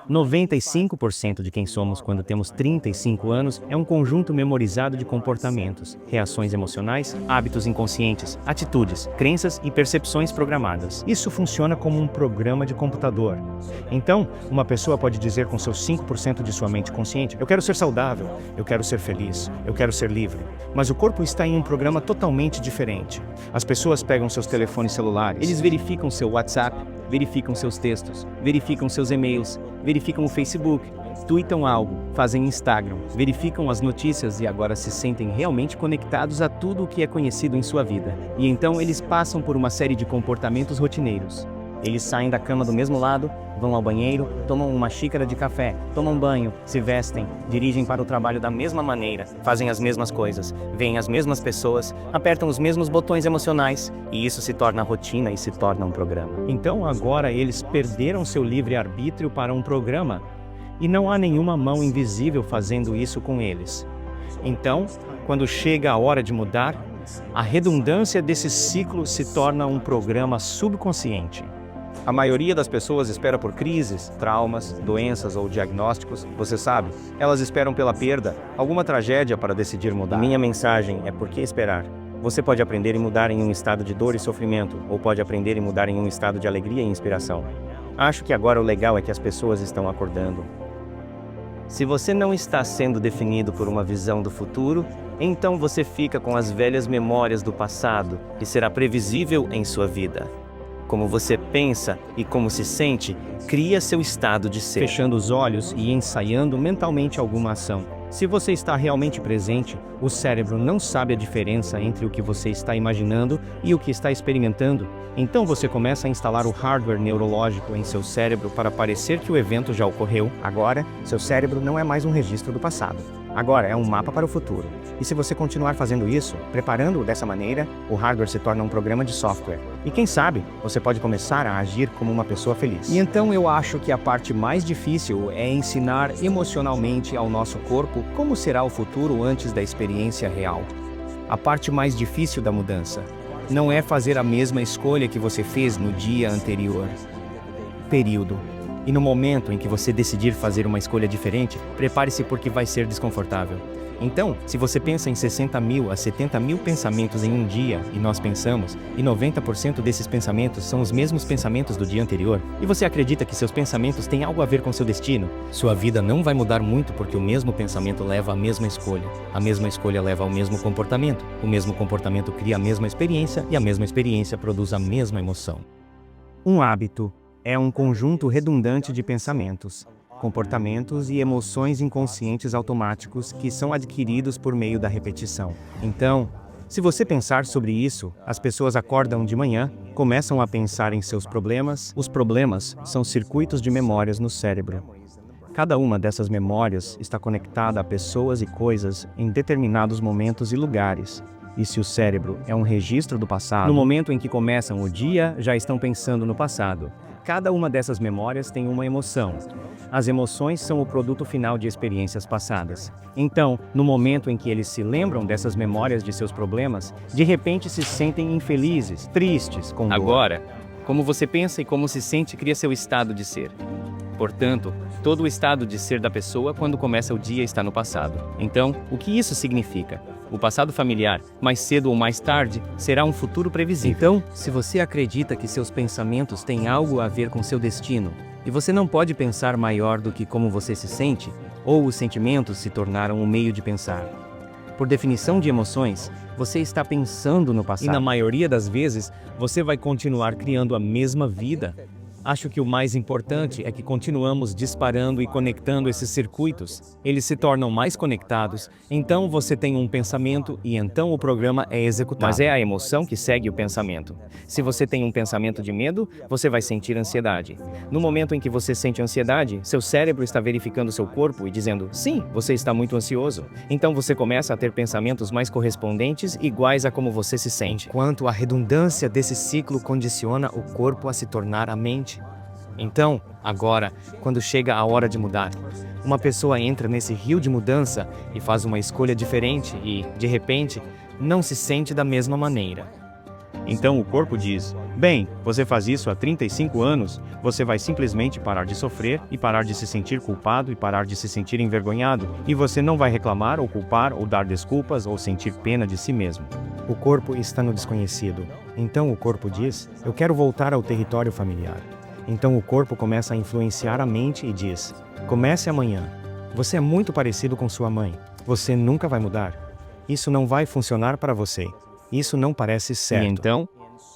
95% de quem somos quando temos 35 anos é um conjunto memorizado de comportamentos, reações emocionais, hábitos inconscientes, atitudes, crenças e percepções programadas. Isso funciona como um programa de computador. Então, uma pessoa pode dizer com seus 5% de sua mente consciente: eu quero ser saudável, eu quero ser feliz, eu quero ser livre. Mas o corpo está em um programa totalmente diferente. As pessoas pegam seus telefones celulares, eles verificam seu WhatsApp, verificam seus textos, verificam seus e-mails, verificam o Facebook, tweetam algo, fazem Instagram, verificam as notícias e agora se sentem realmente conectados a tudo o que é conhecido em sua vida. E então eles passam por uma série de comportamentos rotineiros. Eles saem da cama do mesmo lado, vão ao banheiro, tomam uma xícara de café, tomam banho, se vestem, dirigem para o trabalho da mesma maneira, fazem as mesmas coisas, veem as mesmas pessoas, apertam os mesmos botões emocionais, e isso se torna rotina e se torna um programa. Então agora eles perderam seu livre-arbítrio para um programa, e não há nenhuma mão invisível fazendo isso com eles. Então, quando chega a hora de mudar, a redundância desse ciclo se torna um programa subconsciente. A maioria das pessoas espera por crises, traumas, doenças ou diagnósticos, você sabe. Elas esperam pela perda, alguma tragédia para decidir mudar. Minha mensagem é: por que esperar? Você pode aprender e mudar em um estado de dor e sofrimento, ou pode aprender e mudar em um estado de alegria e inspiração. Acho que agora o legal é que as pessoas estão acordando. Se você não está sendo definido por uma visão do futuro, então você fica com as velhas memórias do passado e será previsível em sua vida. Como você pensa e como se sente, cria seu estado de ser. Fechando os olhos e ensaiando mentalmente alguma ação. Se você está realmente presente, o cérebro não sabe a diferença entre o que você está imaginando e o que está experimentando. Então você começa a instalar o hardware neurológico em seu cérebro para parecer que o evento já ocorreu. Agora, seu cérebro não é mais um registro do passado. Agora é um mapa para o futuro. E se você continuar fazendo isso, preparando-o dessa maneira, o hardware se torna um programa de software. E quem sabe, você pode começar a agir como uma pessoa feliz. E então eu acho que a parte mais difícil é ensinar emocionalmente ao nosso corpo como será o futuro antes da experiência real. A parte mais difícil da mudança não é fazer a mesma escolha que você fez no dia anterior. E no momento em que você decidir fazer uma escolha diferente, prepare-se porque vai ser desconfortável. Então, se você pensa em 60 mil a 70 mil pensamentos em um dia, e nós pensamos, e 90% desses pensamentos são os mesmos pensamentos do dia anterior, e você acredita que seus pensamentos têm algo a ver com seu destino, sua vida não vai mudar muito porque o mesmo pensamento leva à mesma escolha. A mesma escolha leva ao mesmo comportamento. O mesmo comportamento cria a mesma experiência, e a mesma experiência produz a mesma emoção. Um hábito é um conjunto redundante de pensamentos, comportamentos e emoções inconscientes automáticos que são adquiridos por meio da repetição. Então, se você pensar sobre isso, as pessoas acordam de manhã, começam a pensar em seus problemas. Os problemas são circuitos de memórias no cérebro. Cada uma dessas memórias está conectada a pessoas e coisas em determinados momentos e lugares. E se o cérebro é um registro do passado, no momento em que começam o dia, já estão pensando no passado. Cada uma dessas memórias tem uma emoção. As emoções são o produto final de experiências passadas. Então, no momento em que eles se lembram dessas memórias de seus problemas, de repente se sentem infelizes, tristes, com dor. Agora, como você pensa e como se sente cria seu estado de ser. Portanto, todo o estado de ser da pessoa quando começa o dia está no passado. Então, o que isso significa? O passado familiar, mais cedo ou mais tarde, será um futuro previsível. Então, se você acredita que seus pensamentos têm algo a ver com seu destino, e você não pode pensar maior do que como você se sente, ou os sentimentos se tornaram um meio de pensar. Por definição de emoções, você está pensando no passado. E na maioria das vezes, você vai continuar criando a mesma vida. Acho que o mais importante é que continuamos disparando e conectando esses circuitos. Eles se tornam mais conectados, então você tem um pensamento e então o programa é executado. Mas é a emoção que segue o pensamento. Se você tem um pensamento de medo, você vai sentir ansiedade. No momento em que você sente ansiedade, seu cérebro está verificando seu corpo e dizendo, sim, você está muito ansioso. Então você começa a ter pensamentos mais correspondentes iguais a como você se sente. Enquanto a redundância desse ciclo condiciona o corpo a se tornar a mente. Então, agora, quando chega a hora de mudar, uma pessoa entra nesse rio de mudança e faz uma escolha diferente e, de repente, não se sente da mesma maneira. Então o corpo diz: bem, você faz isso há 35 anos, você vai simplesmente parar de sofrer e parar de se sentir culpado e parar de se sentir envergonhado, e você não vai reclamar ou culpar ou dar desculpas ou sentir pena de si mesmo. O corpo está no desconhecido. Então o corpo diz: eu quero voltar ao território familiar. Então o corpo começa a influenciar a mente e diz: comece amanhã. Você é muito parecido com sua mãe. Você nunca vai mudar. Isso não vai funcionar para você. Isso não parece certo. E então,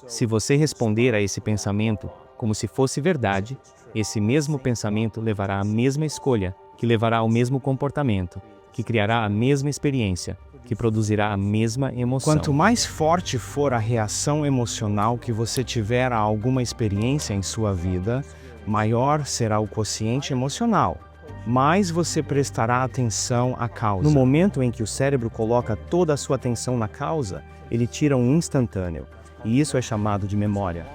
se você responder a esse pensamento como se fosse verdade, esse mesmo pensamento levará à mesma escolha, que levará ao mesmo comportamento, que criará a mesma experiência, que produzirá a mesma emoção. Quanto mais forte for a reação emocional que você tiver a alguma experiência em sua vida, maior será o quociente emocional. Mais você prestará atenção à causa. No momento em que o cérebro coloca toda a sua atenção na causa, ele tira um instantâneo, e isso é chamado de memória.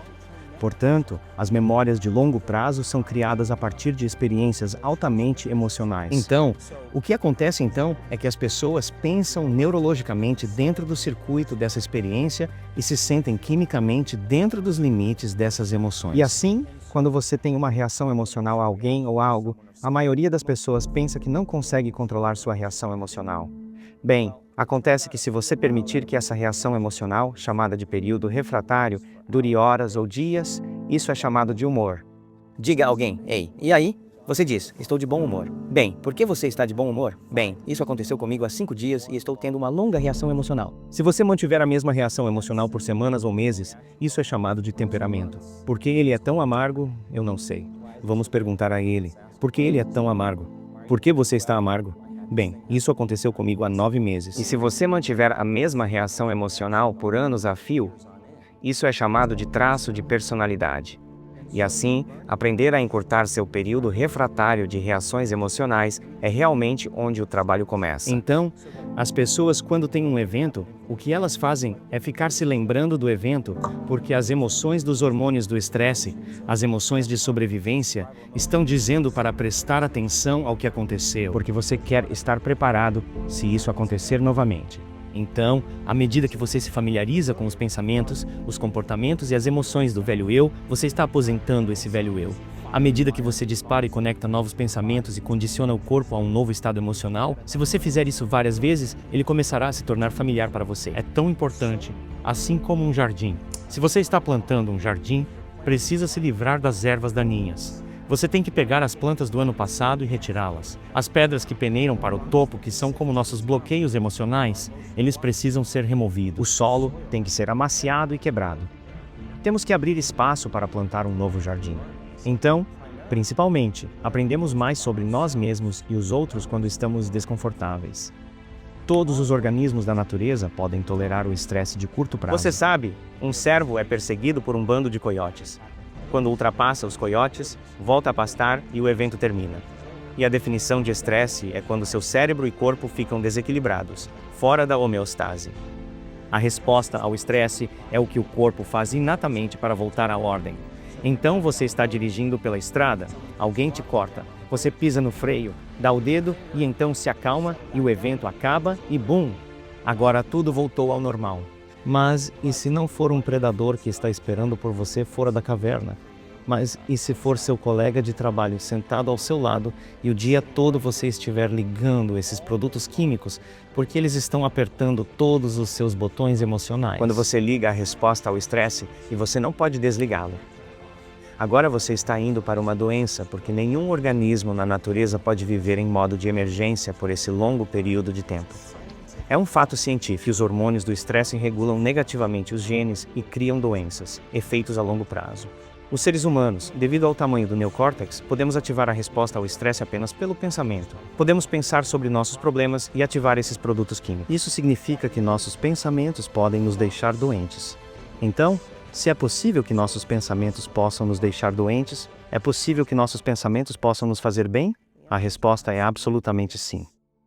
Portanto, as memórias de longo prazo são criadas a partir de experiências altamente emocionais. Então, o que acontece então é que as pessoas pensam neurologicamente dentro do circuito dessa experiência e se sentem quimicamente dentro dos limites dessas emoções. E assim, quando você tem uma reação emocional a alguém ou algo, a maioria das pessoas pensa que não consegue controlar sua reação emocional. Bem, acontece que se você permitir que essa reação emocional, chamada de período refratário, dure horas ou dias, isso é chamado de humor. Diga a alguém: ei, e aí? Você diz: estou de bom humor. Bem, por que você está de bom humor? Bem, isso aconteceu comigo há 5 dias e estou tendo uma longa reação emocional. Se você mantiver a mesma reação emocional por semanas ou meses, isso é chamado de temperamento. Por que ele é tão amargo? Eu não sei. Vamos perguntar a ele. Por que ele é tão amargo? Por que você está amargo? Bem, isso aconteceu comigo há 9 meses. E se você mantiver a mesma reação emocional por anos a fio, isso é chamado de traço de personalidade. E assim, aprender a encurtar seu período refratário de reações emocionais é realmente onde o trabalho começa. Então, as pessoas, quando têm um evento, o que elas fazem é ficar se lembrando do evento, porque as emoções dos hormônios do estresse, as emoções de sobrevivência, estão dizendo para prestar atenção ao que aconteceu, porque você quer estar preparado se isso acontecer novamente. Então, à medida que você se familiariza com os pensamentos, os comportamentos e as emoções do velho eu, você está aposentando esse velho eu. À medida que você dispara e conecta novos pensamentos e condiciona o corpo a um novo estado emocional, se você fizer isso várias vezes, ele começará a se tornar familiar para você. É tão importante, assim como um jardim. Se você está plantando um jardim, precisa se livrar das ervas daninhas. Você tem que pegar as plantas do ano passado e retirá-las. As pedras que peneiram para o topo, que são como nossos bloqueios emocionais, eles precisam ser removidos. O solo tem que ser amaciado e quebrado. Temos que abrir espaço para plantar um novo jardim. Então, principalmente, aprendemos mais sobre nós mesmos e os outros quando estamos desconfortáveis. Todos os organismos da natureza podem tolerar o estresse de curto prazo. Você sabe, um cervo é perseguido por um bando de coiotes. Quando ultrapassa os coiotes, volta a pastar e o evento termina. E a definição de estresse é quando seu cérebro e corpo ficam desequilibrados, fora da homeostase. A resposta ao estresse é o que o corpo faz inatamente para voltar à ordem. Então você está dirigindo pela estrada, alguém te corta, você pisa no freio, dá o dedo e então se acalma e o evento acaba e bum! Agora tudo voltou ao normal. Mas e se não for um predador que está esperando por você fora da caverna? Mas e se for seu colega de trabalho sentado ao seu lado e o dia todo você estiver ligando esses produtos químicos porque eles estão apertando todos os seus botões emocionais? Quando você liga a resposta ao estresse e você não pode desligá-lo. Agora você está indo para uma doença porque nenhum organismo na natureza pode viver em modo de emergência por esse longo período de tempo. É um fato científico que os hormônios do estresse regulam negativamente os genes e criam doenças, efeitos a longo prazo. Os seres humanos, devido ao tamanho do neocórtex, podemos ativar a resposta ao estresse apenas pelo pensamento. Podemos pensar sobre nossos problemas e ativar esses produtos químicos. Isso significa que nossos pensamentos podem nos deixar doentes. Então, se é possível que nossos pensamentos possam nos deixar doentes, é possível que nossos pensamentos possam nos fazer bem? A resposta é absolutamente sim.